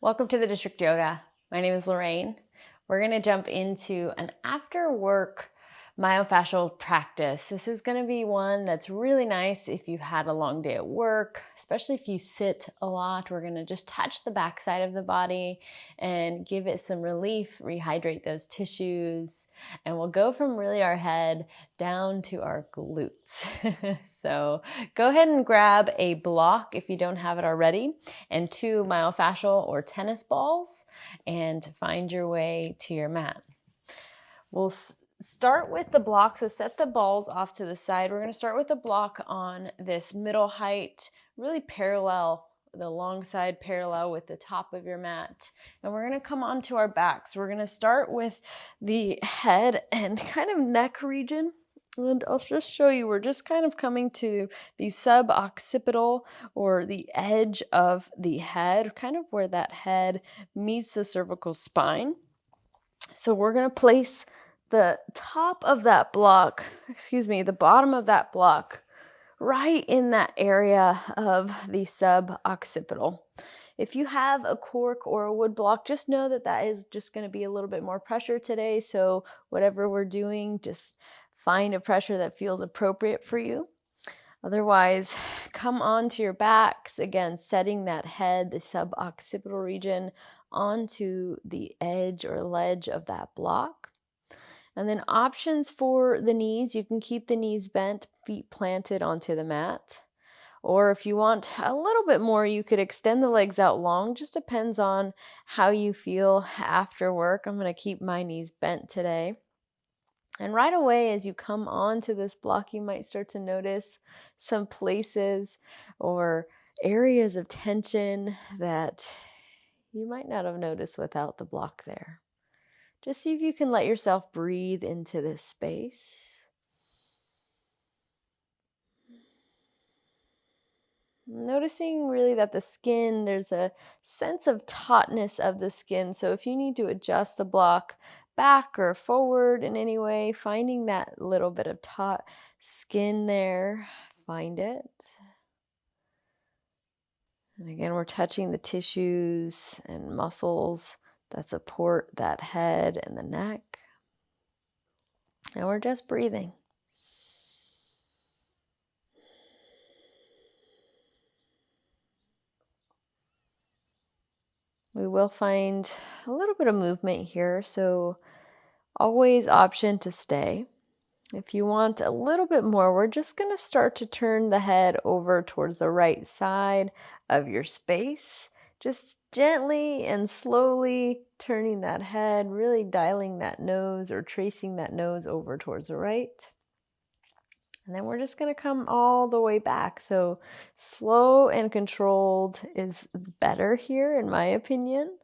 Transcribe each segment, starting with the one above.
Welcome to the District Yoga. My name is Lorraine. We're going to jump into an after work myofascial practice. This is going to be one that's really nice if you've had a long day at work, especially if you sit a lot. We're going to just touch the backside of the body and give it some relief, rehydrate those tissues, and we'll go from really our head down to our glutes. So go ahead and grab a block if you don't have it already, and 2 myofascial or tennis balls, and find your way to your mat. We'll start with the block, so set the balls off to the side. We're going to start with the block on this middle height, really parallel, the long side parallel with the top of your mat. And we're going to come onto our backs. We're going to start with the head and kind of neck region. And I'll just show you, we're just kind of coming to the suboccipital or the edge of the head, kind of where that head meets the cervical spine. So we're going to place the top of that block, the bottom of that block, right in that area of the suboccipital. If you have a cork or a wood block, just know that that is just going to be a little bit more pressure today. So whatever we're doing, just find a pressure that feels appropriate for you. Otherwise, come onto your backs, again, setting that head, the suboccipital region, onto the edge or ledge of that block. And then options for the knees, you can keep the knees bent, feet planted onto the mat. Or if you want a little bit more, you could extend the legs out long. Just depends on how you feel after work. I'm going to keep my knees bent today. And right away, as you come onto this block, you might start to notice some places or areas of tension that you might not have noticed without the block there. Just see if you can let yourself breathe into this space. Noticing really that the skin, there's a sense of tautness of the skin. So if you need to adjust the block back or forward in any way, finding that little bit of taut skin there, find it. And again, we're touching the tissues and muscles that support that head and the neck. And we're just breathing. We will find a little bit of movement here, so always option to stay. If you want a little bit more, we're just going to start to turn the head over towards the right side of your space. Just gently and slowly turning that head, really dialing that nose or tracing that nose over towards the right. And then we're just going to come all the way back. So slow and controlled is better here, in my opinion.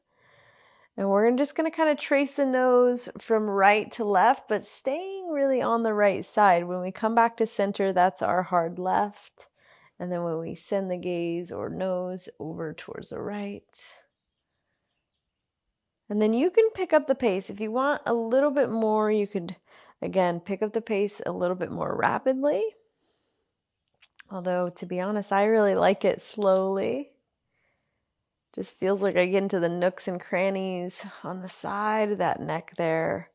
And we're just going to kind of trace the nose from right to left, but staying really on the right side. When we come back to center, that's our hard left. And then when we send the gaze or nose over towards the right. And then you can pick up the pace. If you want a little bit more, you could, again, pick up the pace a little bit more rapidly. Although, to be honest, I really like it slowly. Just feels like I get into the nooks and crannies on the side of that neck there.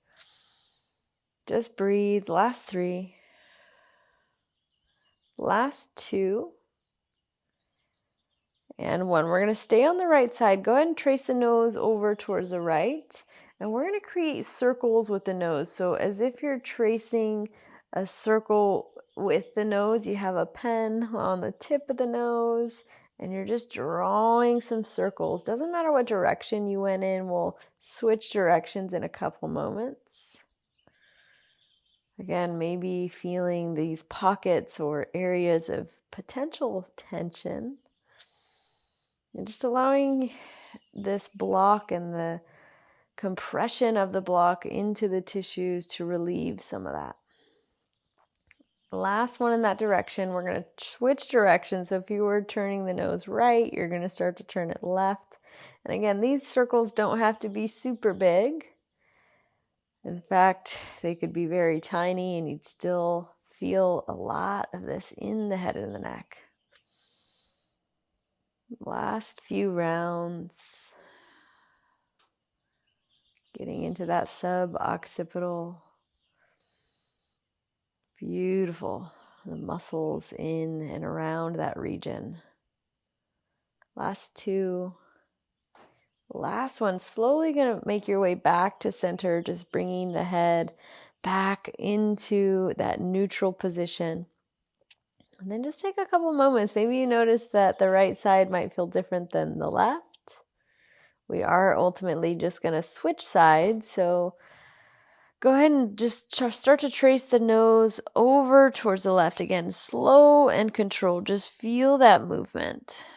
Just breathe. Last 3. Last 2. And 1. We're going to stay on the right side. Go ahead and trace the nose over towards the right. And we're going to create circles with the nose. So as if you're tracing a circle with the nose, you have a pen on the tip of the nose. And you're just drawing some circles. Doesn't matter what direction you went in. We'll switch directions in a couple moments. Again, maybe feeling these pockets or areas of potential tension. And just allowing this block and the compression of the block into the tissues to relieve some of that. Last one in that direction, we're going to switch directions. So if you were turning the nose right, you're going to start to turn it left. And again, these circles don't have to be super big. In fact, they could be very tiny and you'd still feel a lot of this in the head and the neck. Last few rounds. Getting into that sub-occipital. Beautiful. The muscles in and around that region. Last two. Last one. Slowly going to make your way back to center, just bringing the head back into that neutral position. And then just take a couple moments. Maybe you notice that the right side might feel different than the left. We are ultimately just going to switch sides. So go ahead and just start to trace the nose over towards the left. Again, slow and controlled. Just feel that movement.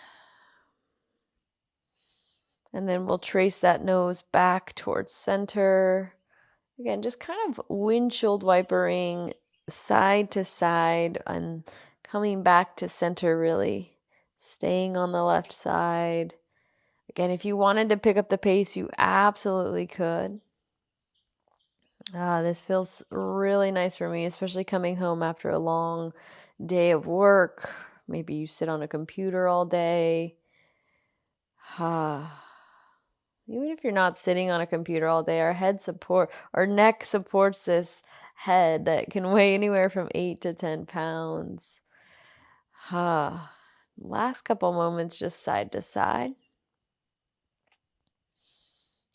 And then we'll trace that nose back towards center. Again, just kind of windshield wipering side to side and coming back to center, really. Staying on the left side. Again, if you wanted to pick up the pace, you absolutely could. This feels really nice for me, especially coming home after a long day of work. Maybe you sit on a computer all day. Even if you're not sitting on a computer all day, our neck supports this head that can weigh anywhere from 8 to 10 pounds. Last couple moments, just side to side.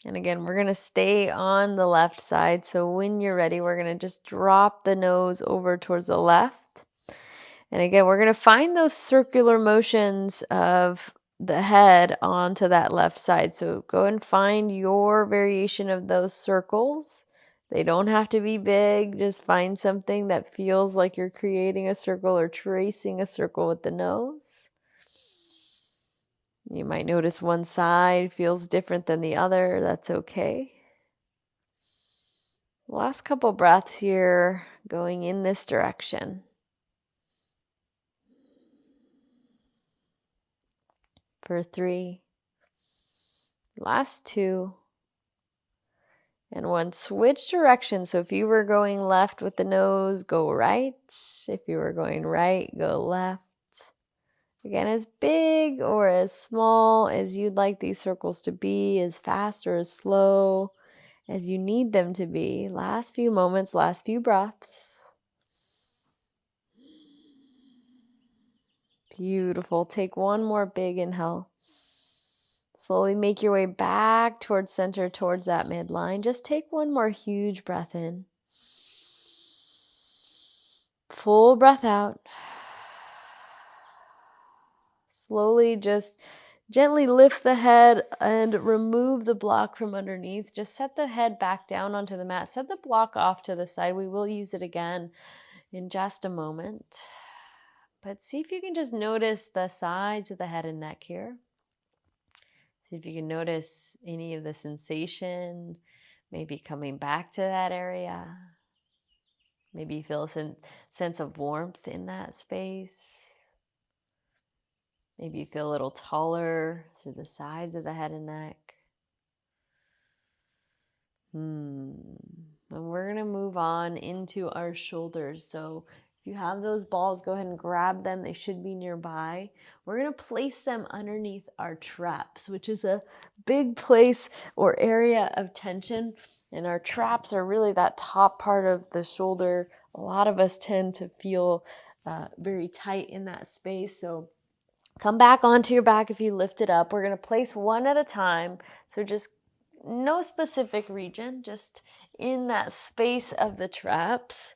And again, we're going to stay on the left side. So when you're ready, we're going to just drop the nose over towards the left. And again, we're going to find those circular motions of the head onto that left side. So go and find your variation of those circles. They don't have to be big. Just find something that feels like you're creating a circle or tracing a circle with the nose. You might notice one side feels different than the other. That's okay. Last couple breaths here, going in this direction. For 3. Last 2. And 1. Switch direction. So if you were going left with the nose, go right. If you were going right, go left. Again, as big or as small as you'd like these circles to be, as fast or as slow as you need them to be. Last few moments, last few breaths. Beautiful. Take one more big inhale. Slowly make your way back towards center, towards that midline. Just take one more huge breath in. Full breath out. Slowly just gently lift the head and remove the block from underneath. Just set the head back down onto the mat. Set the block off to the side. We will use it again in just a moment. But see if you can just notice the sides of the head and neck here. See if you can notice any of the sensation, maybe coming back to that area. Maybe you feel a sense of warmth in that space. Maybe you feel a little taller through the sides of the head and neck. And we're going to move on into our shoulders. So if you have those balls, go ahead and grab them. They should be nearby. We're going to place them underneath our traps, which is a big place or area of tension. And our traps are really that top part of the shoulder. A lot of us tend to feel very tight in that space. So come back onto your back if you lift it up. We're going to place one at a time. So just no specific region, just in that space of the traps.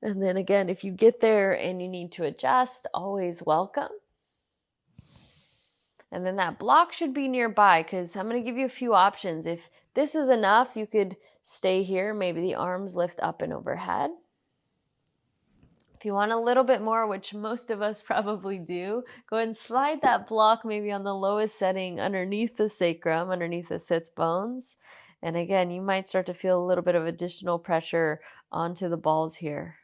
And then again, if you get there and you need to adjust, always welcome. And then that block should be nearby because I'm going to give you a few options. If this is enough, you could stay here. Maybe the arms lift up and overhead. If you want a little bit more, which most of us probably do, go ahead and slide that block maybe on the lowest setting underneath the sacrum, underneath the sits bones. And again, you might start to feel a little bit of additional pressure onto the balls here.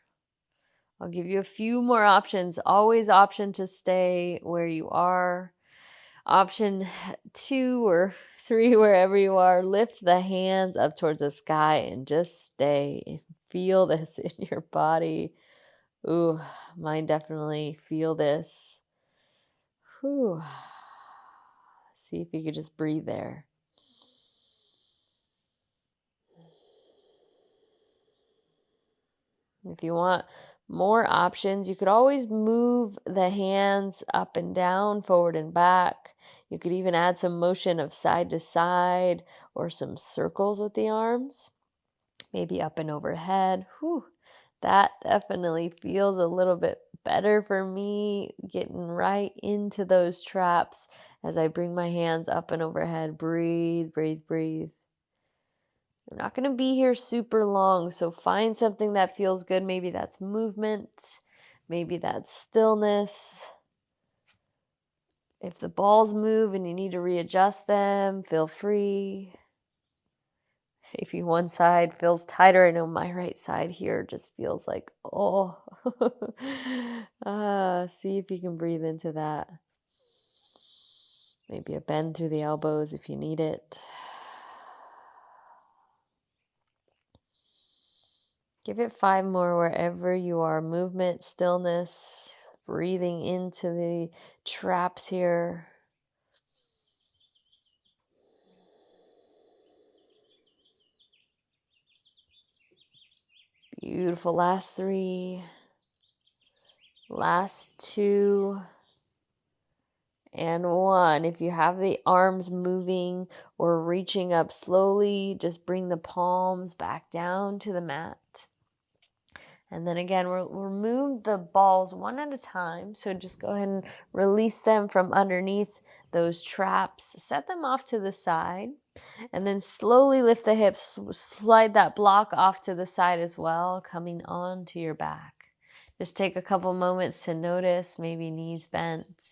I'll give you a few more options. Always option to stay where you are. Option 2 or 3, wherever you are, lift the hands up towards the sky and just stay. Feel this in your body. Ooh, mine definitely feel this. Whew. See if you could just breathe there. If you want more options, you could always move the hands up and down, forward and back. You could even add some motion of side to side or some circles with the arms, maybe up and overhead. Whew, that definitely feels a little bit better for me, getting right into those traps as I bring my hands up and overhead. Breathe, breathe, breathe. You're not going to be here super long, so find something that feels good. Maybe that's movement, maybe that's stillness. If the balls move and you need to readjust them, feel free. If one side feels tighter, I know my right side here just feels like, oh. See if you can breathe into that. Maybe a bend through the elbows if you need it. Give it 5 more wherever you are. Movement, stillness, breathing into the traps here. Beautiful. Last 3. Last 2. And 1. If you have the arms moving or reaching up slowly, just bring the palms back down to the mat. And then again, we'll remove the balls one at a time. So just go ahead and release them from underneath those traps. Set them off to the side. And then slowly lift the hips. Slide that block off to the side as well, coming onto your back. Just take a couple moments to notice, maybe knees bent.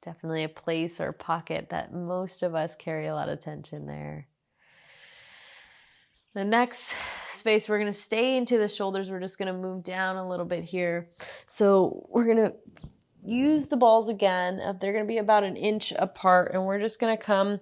Definitely a place or pocket that most of us carry a lot of tension there. The next space, we're going to stay into the shoulders. We're just going to move down a little bit here. So we're going to use the balls again. They're going to be about 1 inch apart, and we're just going to come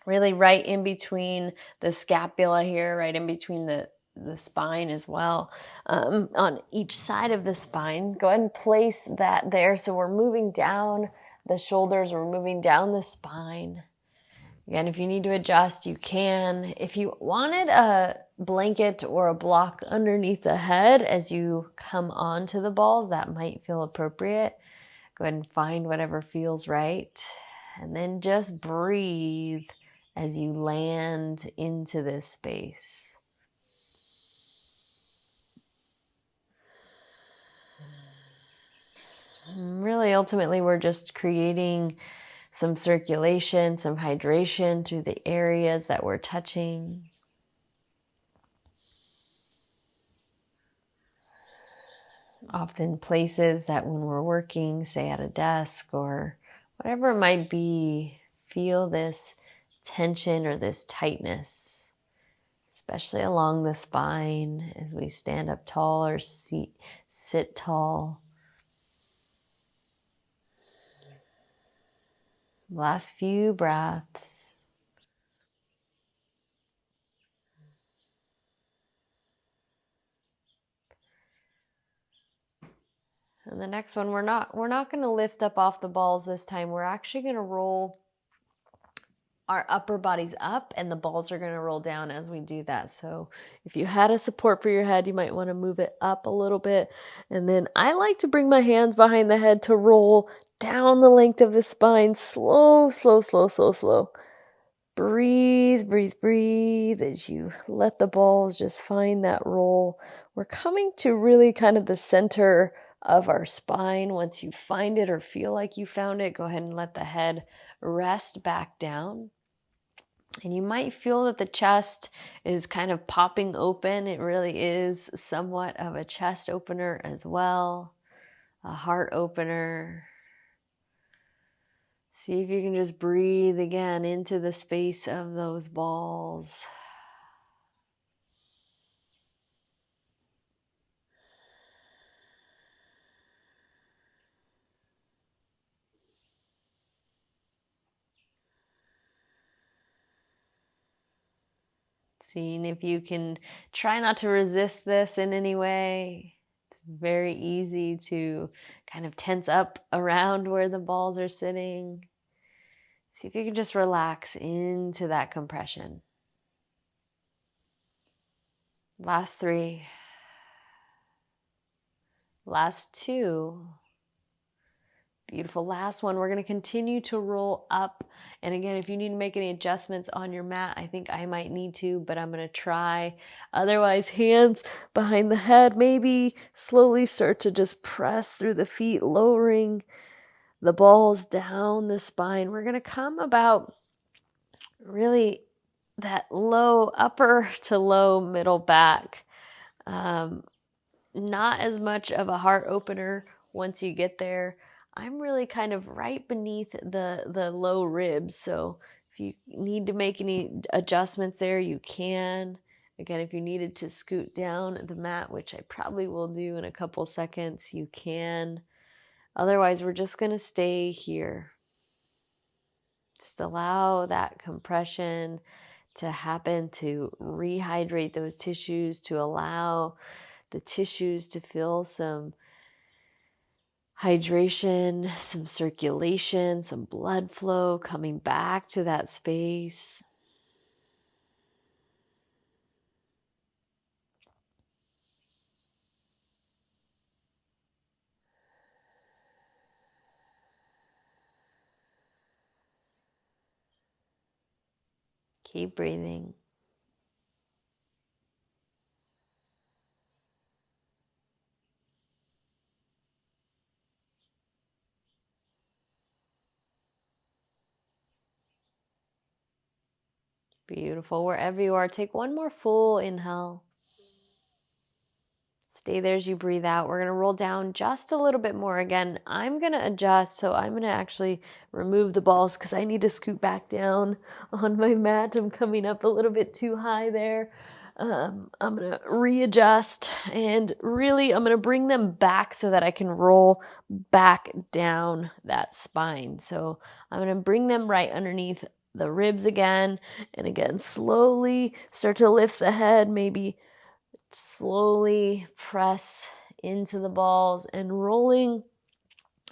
really right in between the scapula here, right in between the spine as well, on each side of the spine. Go ahead and place that there. So we're moving down the shoulders, we're moving down the spine. Again, if you need to adjust, you can. If you wanted a blanket or a block underneath the head as you come onto the balls, that might feel appropriate. Go ahead and find whatever feels right. And then just breathe as you land into this space. Really, ultimately, we're just creating some circulation, some hydration through the areas that we're touching. Often places that when we're working, say at a desk or whatever it might be, feel this tension or this tightness, especially along the spine as we stand up tall or sit tall. Last few breaths. And the next one, we're not going to lift up off the balls this time. We're actually going to roll our upper bodies up, and the balls are going to roll down as we do that. So if you had a support for your head, you might want to move it up a little bit. And then I like to bring my hands behind the head to roll down the length of the spine. Slow, slow, slow, slow, slow. Breathe, breathe, breathe as you let the balls just find that roll. We're coming to really kind of the center of our spine. Once you find it or feel like you found it, go ahead and let the head rest back down. And you might feel that the chest is kind of popping open. It really is somewhat of a chest opener as well, a heart opener. See if you can just breathe again into the space of those balls. Seeing if you can try not to resist this in any way. It's very easy to kind of tense up around where the balls are sitting. See if you can just relax into that compression. Last 3. Last 2. Beautiful. Last one. We're going to continue to roll up. And again, if you need to make any adjustments on your mat, I think I might need to, but I'm going to try. Otherwise, hands behind the head. Maybe slowly start to just press through the feet, lowering the balls down the spine. We're going to come about really that low upper to low middle back. Not as much of a heart opener once you get there. I'm really kind of right beneath the low ribs. So if you need to make any adjustments there, you can. Again, if you needed to scoot down the mat, which I probably will do in a couple seconds, you can. Otherwise, we're just going to stay here. Just allow that compression to happen, to rehydrate those tissues, to allow the tissues to feel some hydration, some circulation, some blood flow coming back to that space. Keep breathing. Beautiful. Wherever you are, take one more full inhale. Stay there as you breathe out. We're going to roll down just a little bit more. Again, I'm going to adjust. So I'm going to actually remove the balls because I need to scoot back down on my mat. I'm coming up a little bit too high there. I'm going to readjust and really I'm going to bring them back so that I can roll back down that spine. So I'm going to bring them right underneath the ribs again. And again, slowly start to lift the head, maybe slowly press into the balls and rolling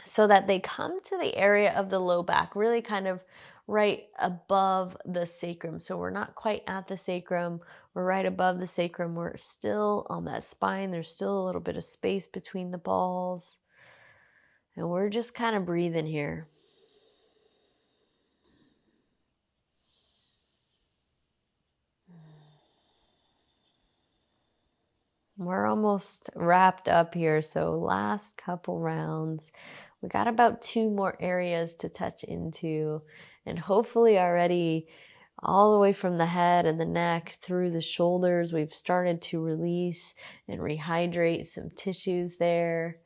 so that they come to the area of the low back, really kind of right above the sacrum. So we're not quite at the sacrum, we're right above the sacrum. We're still on that spine. There's still a little bit of space between the balls. And we're just kind of breathing here. We're almost wrapped up here, so last couple rounds. We got about 2 more areas to touch into, and hopefully already all the way from the head and the neck through the shoulders, we've started to release and rehydrate some tissues there.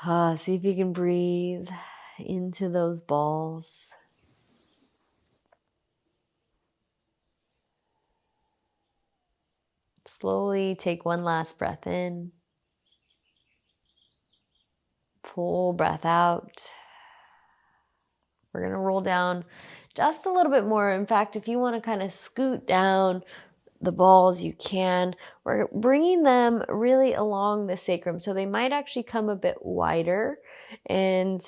See if you can breathe into those balls. Slowly take one last breath in. Full breath out. We're going to roll down just a little bit more. In fact, if you want to kind of scoot down the balls, you can. We're bringing them really along the sacrum. So they might actually come a bit wider, and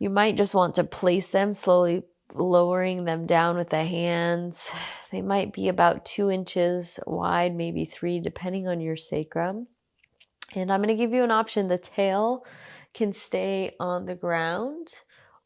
you might just want to place them, slowly lowering them down with the hands. They might be about 2 inches wide, maybe 3, depending on your sacrum. And I'm going to give you an option. The tail can stay on the ground,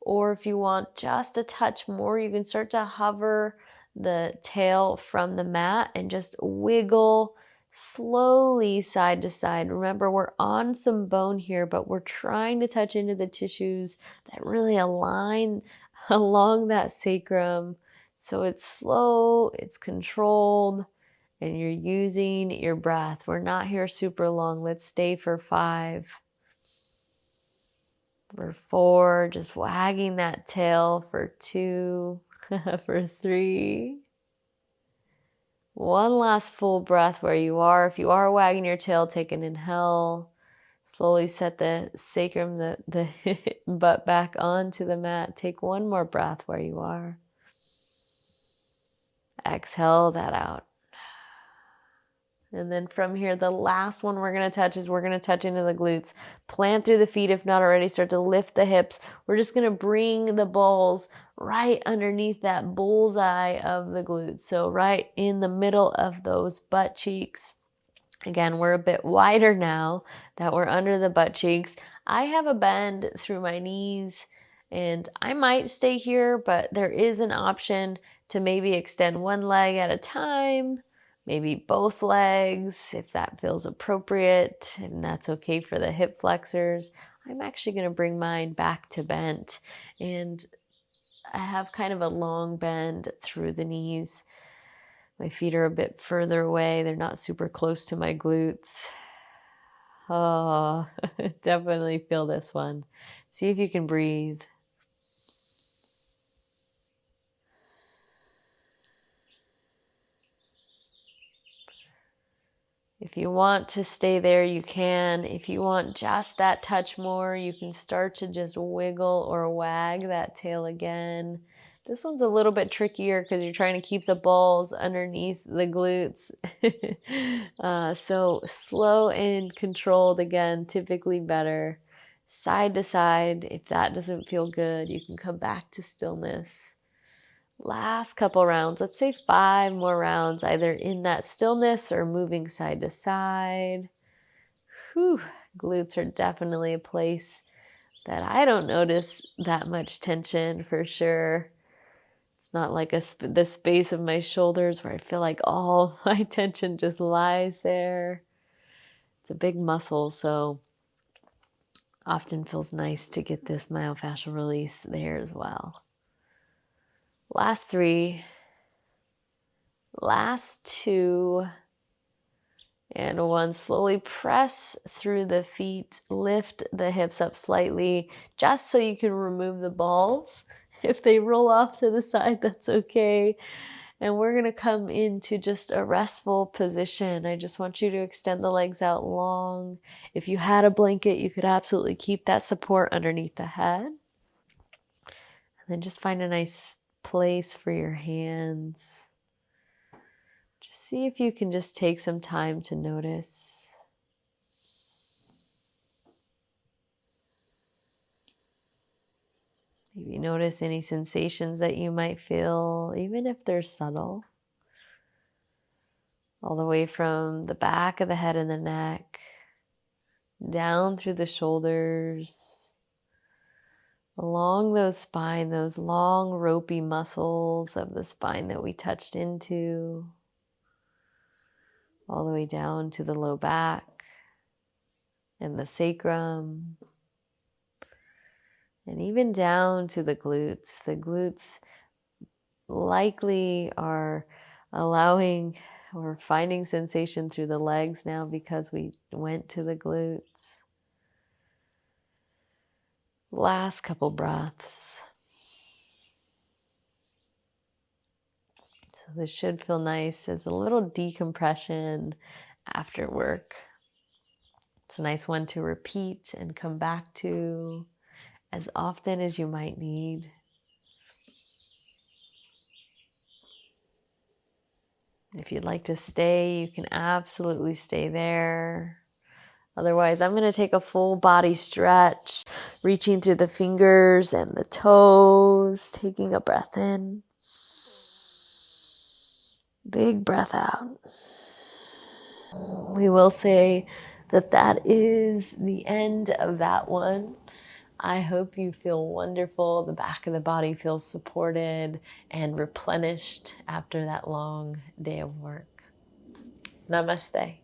or if you want just a touch more, you can start to hover the tail from the mat and just wiggle slowly side to side. Remember, we're on some bone here, but we're trying to touch into the tissues that really align along that sacrum. So it's slow, it's controlled, and you're using your breath. We're not here super long. Let's stay for 5. For 4, just wagging that tail. For 2, for 3. One last full breath where you are. If you are wagging your tail, take an inhale. Slowly set the sacrum, the butt back onto the mat. Take one more breath where you are. Exhale that out. And then from here, the last one we're going to touch is we're going to touch into the glutes. Plant through the feet if not already. Start to lift the hips. We're just going to bring the balls right underneath that bullseye of the glutes. So right in the middle of those butt cheeks. Again, we're a bit wider now that we're under the butt cheeks. I have a bend through my knees and I might stay here, but there is an option to maybe extend one leg at a time, maybe both legs if that feels appropriate, and that's okay for the hip flexors. I'm actually going to bring mine back to bent, and I have kind of a long bend through the knees. My feet are a bit further away. They're not super close to my glutes. Oh, definitely feel this one. See if you can breathe. If you want to stay there, you can. If you want just that touch more, you can start to just wiggle or wag that tail again. This one's a little bit trickier because you're trying to keep the balls underneath the glutes. So slow and controlled again, typically better. Side to side, if that doesn't feel good, you can come back to stillness. Last couple rounds, let's say 5 more rounds, either in that stillness or moving side to side. Whew, glutes are definitely a place that I don't notice that much tension for sure. It's not like the space of my shoulders where I feel like all my tension just lies there. It's a big muscle, so often feels nice to get this myofascial release there as well. Last 3, last 2, and 1. Slowly press through the feet, lift the hips up slightly, just so you can remove the balls. If they roll off to the side, that's okay. And we're going to come into just a restful position. I just want you to extend the legs out long. If you had a blanket, you could absolutely keep that support underneath the head. And then just find a nice place for your hands. Just see if you can just take some time to notice. Maybe notice any sensations that you might feel, even if they're subtle. All the way from the back of the head and the neck, down through the shoulders, along those spine, those long ropey muscles of the spine that we touched into, all the way down to the low back and the sacrum, and even down to the glutes. The glutes likely are allowing or finding sensation through the legs now because we went to the glutes. Last couple breaths. So this should feel nice as a little decompression after work. It's a nice one to repeat and come back to as often as you might need. If you'd like to stay, you can absolutely stay there. Otherwise, I'm going to take a full body stretch, reaching through the fingers and the toes, taking a breath in. Big breath out. We will say that that is the end of that one. I hope you feel wonderful. The back of the body feels supported and replenished after that long day of work. Namaste.